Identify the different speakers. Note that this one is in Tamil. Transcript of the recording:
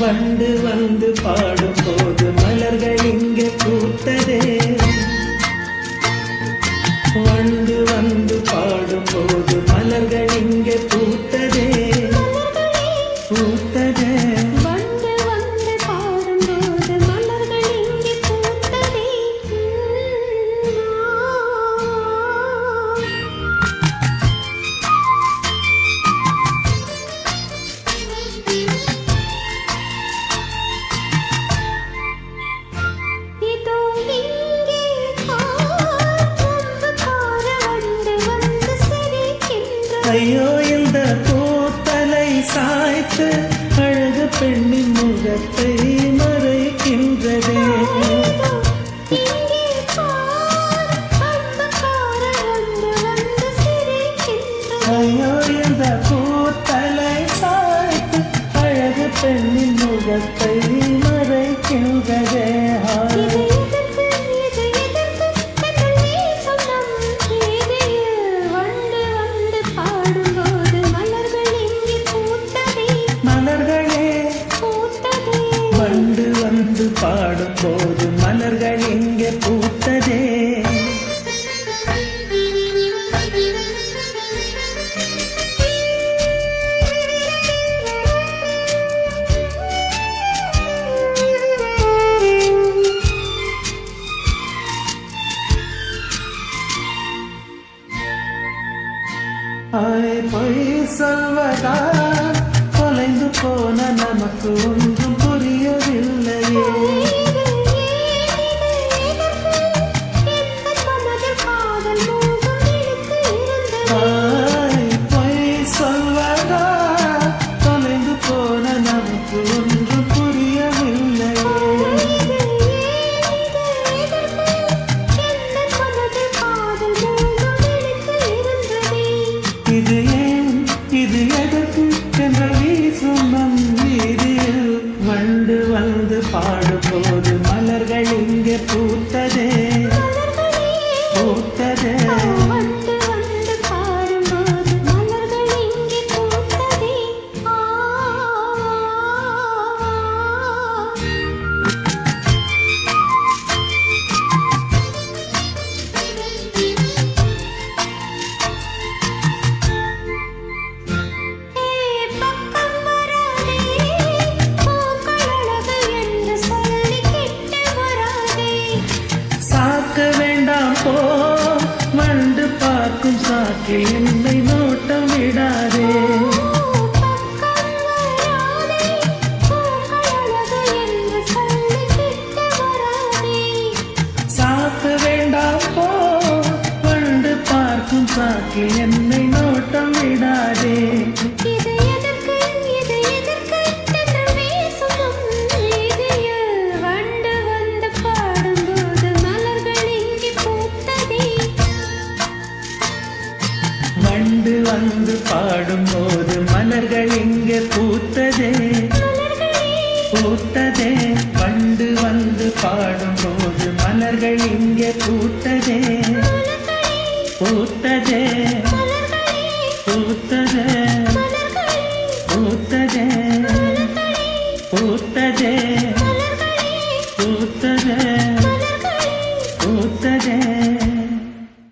Speaker 1: வண்டு வந்து பாடும் போது மலர்கள் இங்கே பூத்ததே. வண்டு வந்து பாடும் போது மலர்கள் இங்கே பூத்ததே பூத்ததே. ஐயோ இந்த பூத்தலை சாய்த்து அழகு பெண்ணின் முகத்தை மறைக்கின்றதே. ஐயோ இந்த பூத்தலை சாய்த்து அழகு பெண்ணின் முகத்தை மறைக்கின்றதே. வண்டு வந்து பாடும் போது மலர்கள் இங்கே பூத்ததே. பொய் சொல்வதா தொலைந்து போன நமக்கு ஒன்றும் புரியவில்லையே. பொய் சொல்வதா தொலைந்து போன நமக்கு ஒன்றும் புரியவில்லையே. இது ஏன் இது எதற்கு என்ற வீசும் நம் வீதியில் வண்டு வந்து பாடும் போது மலர்கள் இங்கே பூத்ததே பூத்ததே. போ வண்டு பார்க்கும் சாக்கில் என்னை நோட்டம் விடாதே. சாக்கு வேண்டாம் போ வண்டு பார்க்கும் சாக்கில் என்னை நோட்டம் விடாதே. வண்டு வந்து பாடும் போது மலர்கள் இங்கே பூத்ததே பூத்ததே. வண்டு வந்து பாடும் போது மலர்கள் இங்கே பூத்ததே பூத்ததே பூத்ததே பூத்ததே பூத்ததே பூத்ததே பூத்ததே.